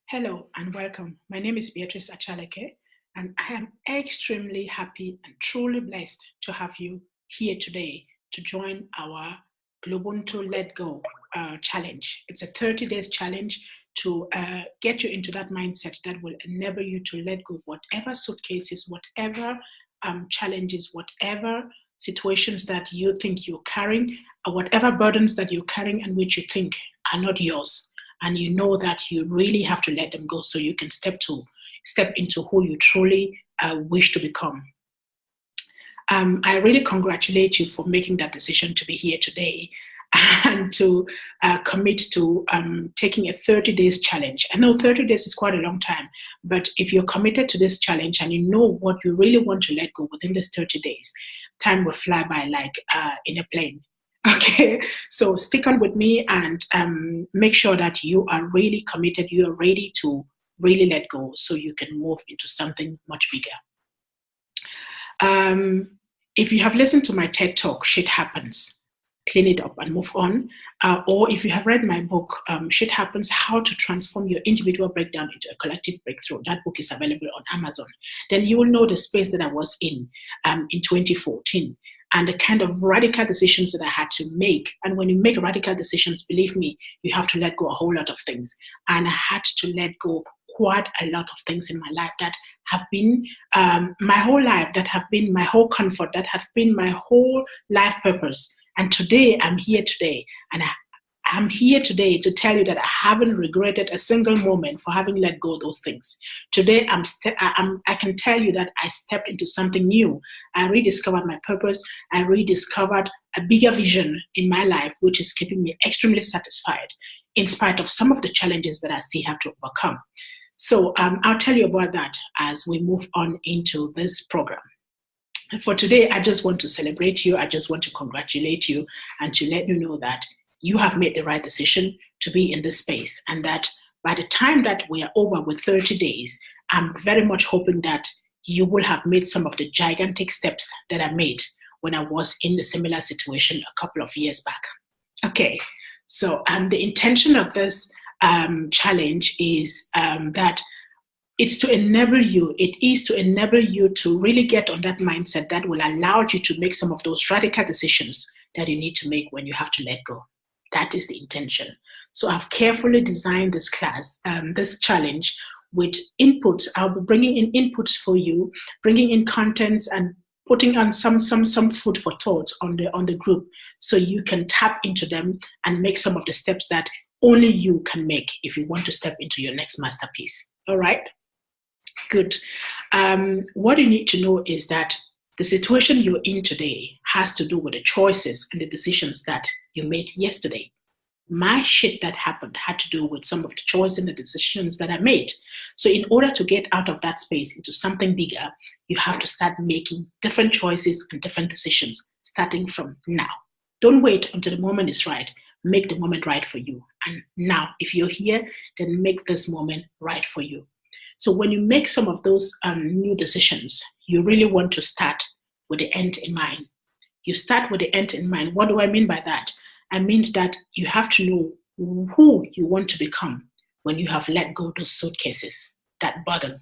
Hello and welcome. My name is Beatrice Achaleke, and I am extremely happy and truly blessed to have you here today to join our GloBUNTU Let Go challenge. It's a 30 days challenge to get you into that mindset that will enable you to let go of whatever suitcases, whatever challenges, whatever situations that you think you're carrying, or whatever burdens that you're carrying and which you think are not yours. And you know that you really have to let them go so you can step into who you truly wish to become. I really congratulate you for making that decision to be here today and to commit to taking a 30 days challenge. I know 30 days is quite a long time, but if you're committed to this challenge and you know what you really want to let go within this 30 days, time will fly by like in a plane. Okay, so stick on with me and make sure that you are really committed, you are ready to really let go so you can move into something much bigger. If you have listened to my TED Talk, Shit Happens, Clean It Up and Move On, or if you have read my book, Shit Happens, How to Transform Your Individual Breakdown into a Collective Breakthrough, that book is available on Amazon, then you will know the space that I was in 2014. And the kind of radical decisions that I had to make. And when you make radical decisions, believe me, you have to let go a whole lot of things. And I had to let go quite a lot of things in my life that have been my whole life, that have been my whole comfort, that have been my whole life purpose. And today, I'm here today. And I'm here today to tell you that I haven't regretted a single moment for having let go of those things. Today, I can tell you that I stepped into something new. I rediscovered my purpose. I rediscovered a bigger vision in my life, which is keeping me extremely satisfied in spite of some of the challenges that I still have to overcome. So I'll tell you about that as we move on into this program. For today, I just want to celebrate you. I just want to congratulate you and to let you know that you have made the right decision to be in this space, and that by the time that we are over with 30 days, I'm very much hoping that you will have made some of the gigantic steps that I made when I was in a similar situation a couple of years back. Okay, so the intention of this challenge is that it's to enable you, it is to enable you to really get on that mindset that will allow you to make some of those radical decisions that you need to make when you have to let go. That is the intention. So I've carefully designed this class, this challenge with inputs. I'll be bringing in inputs for you, bringing in contents and putting on some food for thought on the group so you can tap into them and make some of the steps that only you can make if you want to step into your next masterpiece. All right? Good. What you need to know is that the situation you're in today has to do with the choices and the decisions that you made yesterday. My shit that happened had to do with some of the choices and the decisions that I made. So in order to get out of that space into something bigger, you have to start making different choices and different decisions starting from now. Don't wait until the moment is right. Make the moment right for you. And now, if you're here, then make this moment right for you. So when you make some of those new decisions, you really want to start with the end in mind. You start with the end in mind. What do I mean by that? I mean that you have to know who you want to become when you have let go those suitcases, that burden,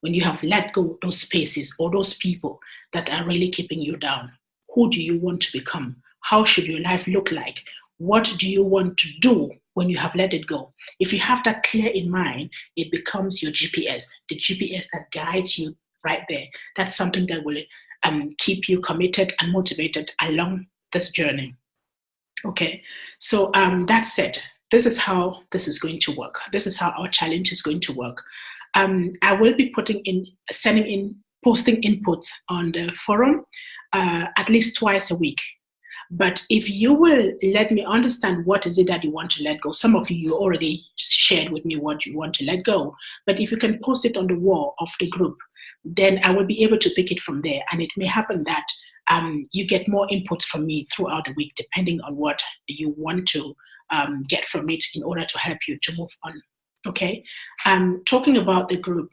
when you have let go those spaces or those people that are really keeping you down. Who do you want to become? How should your life look like? What do you want to do when you have let it go? If you have that clear in mind, it becomes your GPS, the GPS that guides you right there. That's something that will keep you committed and motivated along this journey. Okay, so that said, this is how this is going to work. This is how our challenge is going to work. I will be posting inputs on the forum at least twice a week. But if you will let me understand what is it that you want to let go, some of you already shared with me what you want to let go, but if you can post it on the wall of the group, then I will be able to pick it from there. And it may happen that you get more inputs from me throughout the week, depending on what you want to get from it in order to help you to move on. Okay, talking about the group,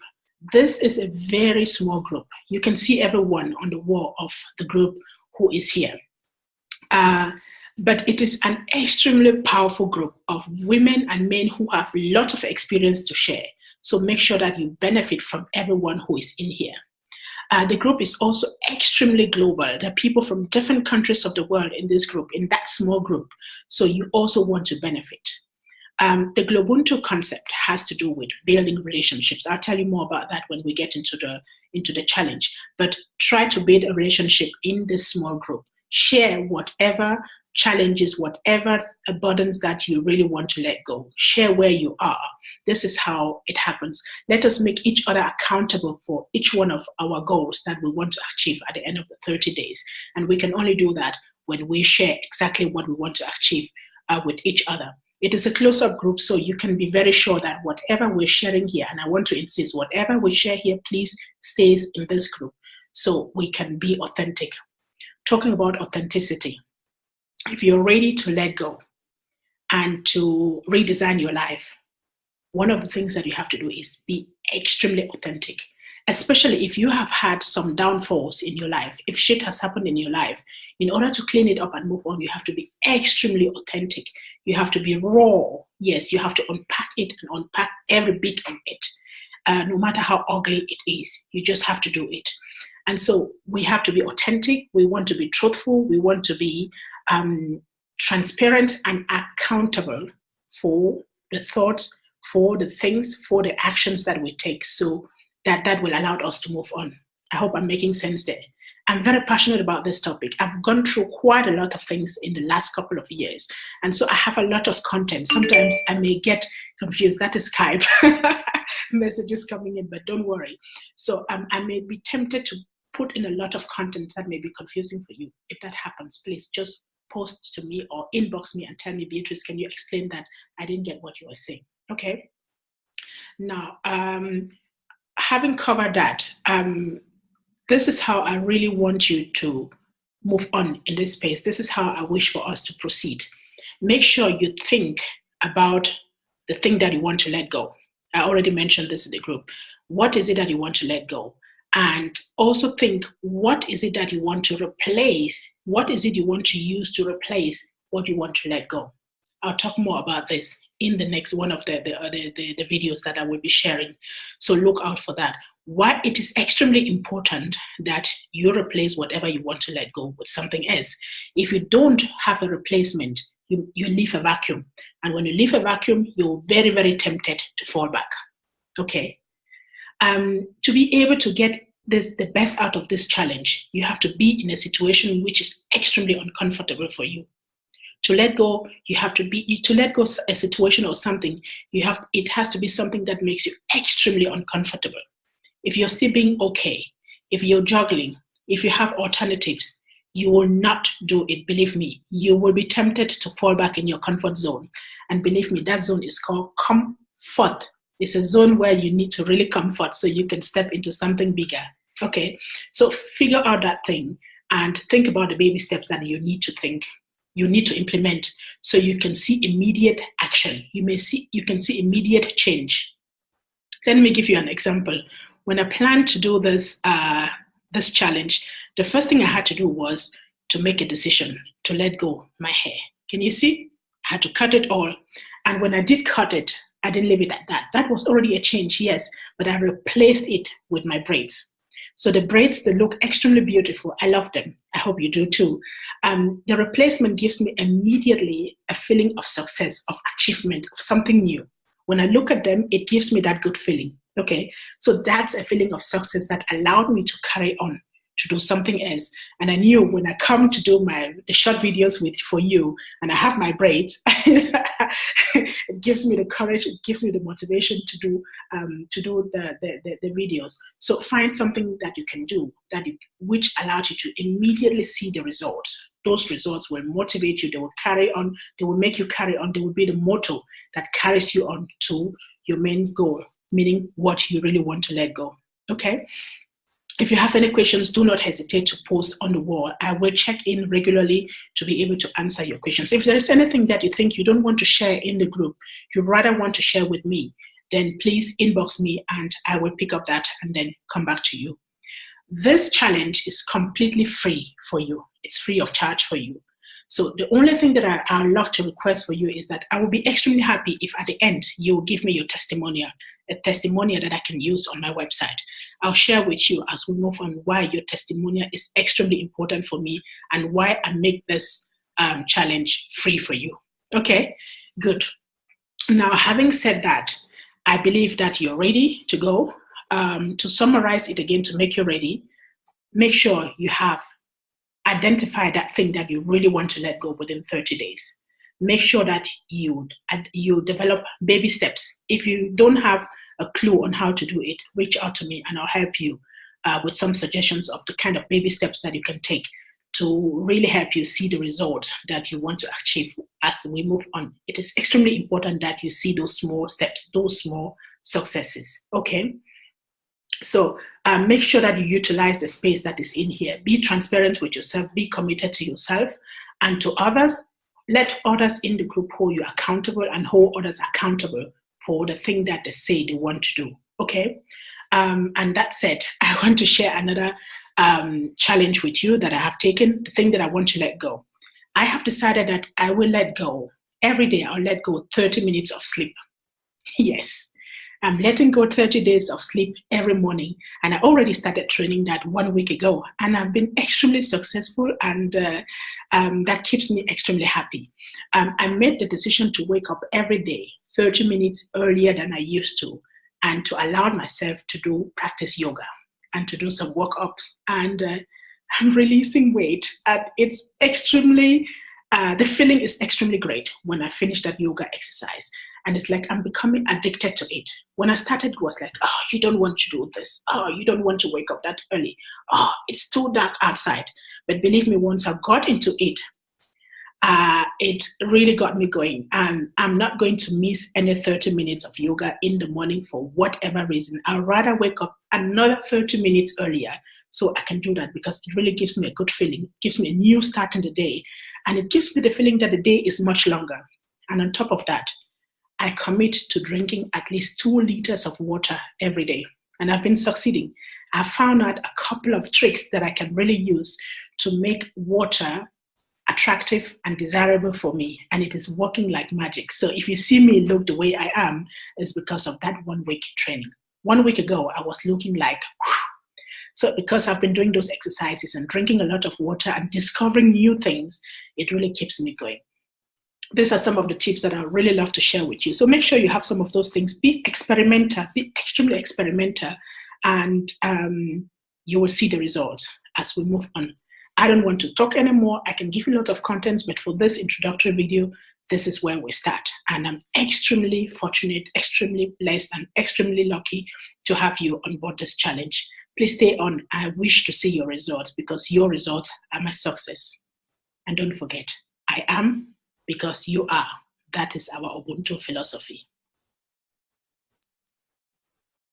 this is a very small group. You can see everyone on the wall of the group who is here. But it is an extremely powerful group of women and men who have lots of experience to share. So make sure that you benefit from everyone who is in here. The group is also extremely global. There are people from different countries of the world in this group, in that small group. So you also want to benefit. The GloBUNTU concept has to do with building relationships. I'll tell you more about that when we get into the challenge. But try to build a relationship in this small group. Share whatever challenges, whatever burdens that you really want to let go. Share where you are. This is how it happens. Let us make each other accountable for each one of our goals that we want to achieve at the end of the 30 days. And we can only do that when we share exactly what we want to achieve with each other. It is a close-up group, so you can be very sure that whatever we're sharing here, and I want to insist, whatever we share here, please stays in this group so we can be authentic. Talking about authenticity, if you're ready to let go and to redesign your life, one of the things that you have to do is be extremely authentic, especially if you have had some downfalls in your life. If shit has happened in your life, in order to clean it up and move on, you have to be extremely authentic. You have to be raw. Yes, you have to unpack it and unpack every bit of it, no matter how ugly it is. You just have to do it. And so we have to be authentic. We want to be truthful. We want to be transparent and accountable for the thoughts, for the things, for the actions that we take, so that will allow us to move on. I hope I'm making sense there. I'm very passionate about this topic. I've gone through quite a lot of things in the last couple of years. And so I have a lot of content. Sometimes I may get confused. That is Skype messages coming in, but don't worry. So I may be tempted to put in a lot of content that may be confusing for you. If that happens, please just post to me or inbox me and tell me, Beatrice, can you explain that? I didn't get what you were saying. Okay. Now, having covered that, this is how I really want you to move on in this space. This is how I wish for us to proceed. Make sure you think about the thing that you want to let go. I already mentioned this in the group. What is it that you want to let go? And also think, what is it that you want to replace? What is it you want to use to replace what you want to let go? I'll talk more about this in the next one of the videos that I will be sharing. So look out for that. Why it is extremely important that you replace whatever you want to let go with something else. If you don't have a replacement, you leave a vacuum. And when you leave a vacuum, you're very, very tempted to fall back. Okay. To be able to get the best out of this challenge, you have to be in a situation which is extremely uncomfortable for you. To let go, to let go a situation or something, it has to be something that makes you extremely uncomfortable. If you're still being okay, if you're juggling, if you have alternatives, you will not do it. Believe me, you will be tempted to fall back in your comfort zone. And believe me, that zone is called comfort. It's a zone where you need to really comfort so you can step into something bigger. Okay, so figure out that thing and think about the baby steps that you need to implement so you can see immediate action. You can see immediate change. Let me give you an example. When I planned to do this challenge, the first thing I had to do was to make a decision to let go my hair. Can you see? I had to cut it all. And when I did cut it, I didn't leave it at that. That was already a change, yes, but I replaced it with my braids. So the braids, they look extremely beautiful. I love them. I hope you do too. The replacement gives me immediately a feeling of success, of achievement, of something new. When I look at them, it gives me that good feeling. Okay, so that's a feeling of success that allowed me to carry on, to do something else. And I knew when I come to do the short videos for you, and I have my braids, it gives me the courage, it gives me the motivation to do the videos. So find something that you can do which allows you to immediately see the results. Those results will motivate you. They will carry on. They will make you carry on. They will be the motto that carries you on to your main goal, meaning what you really want to let go. Okay. If you have any questions, do not hesitate to post on the wall. I will check in regularly to be able to answer your questions. If there is anything that you think you don't want to share in the group, you rather want to share with me, then please inbox me and I will pick up that and then come back to you. This challenge is completely free for you. It's free of charge for you. So the only thing that I love to request for you is that I will be extremely happy if at the end you will give me your testimonial, a testimonial that I can use on my website. I'll share with you as we move on why your testimonial is extremely important for me and why I make this challenge free for you. Okay, good. Now, having said that, I believe that you're ready to go. To summarize it again, to make you ready, make sure you have identified that thing that you really want to let go within 30 days. Make sure that you develop baby steps. If you don't have a clue on how to do it, reach out to me and I'll help you with some suggestions of the kind of baby steps that you can take to really help you see the results that you want to achieve as we move on. It is extremely important that you see those small steps, those small successes, okay? So make sure that you utilize the space that is in here. Be transparent with yourself, be committed to yourself and to others. Let others in the group hold you accountable and hold others accountable for the thing that they say they want to do, okay? And that said, I want to share another challenge with you that I have taken, the thing that I want to let go. I have decided that I will let go. Every day I'll let go 30 minutes of sleep. Yes. I'm letting go 30 days of sleep every morning. And I already started training that 1 week ago. And I've been extremely successful and that keeps me extremely happy. I made the decision to wake up every day 30 minutes earlier than I used to and to allow myself to practice yoga and to do some work-ups. And I'm releasing weight. And it's extremely, the feeling is extremely great when I finish that yoga exercise. And it's like I'm becoming addicted to it. When I started, it was like, oh, you don't want to do this. Oh, you don't want to wake up that early. Oh, it's too dark outside. But believe me, once I got into it, it really got me going. And I'm not going to miss any 30 minutes of yoga in the morning for whatever reason. I'd rather wake up another 30 minutes earlier so I can do that because it really gives me a good feeling. It gives me a new start in the day. And it gives me the feeling that the day is much longer. And on top of that, I commit to drinking at least 2 liters of water every day. And I've been succeeding. I've found out a couple of tricks that I can really use to make water attractive and desirable for me. And it is working like magic. So if you see me look the way I am, it's because of that 1 week training. 1 week ago, I was looking like, whew. So because I've been doing those exercises and drinking a lot of water and discovering new things, it really keeps me going. These are some of the tips that I really love to share with you. So make sure you have some of those things. Be experimenter, be extremely experimenter, and you will see the results as we move on. I don't want to talk anymore. I can give you a lot of content, but for this introductory video, this is where we start. And I'm extremely fortunate, extremely blessed, and extremely lucky to have you on board this challenge. Please stay on. I wish to see your results because your results are my success. And don't forget, I am because you are. That is our Ubuntu philosophy.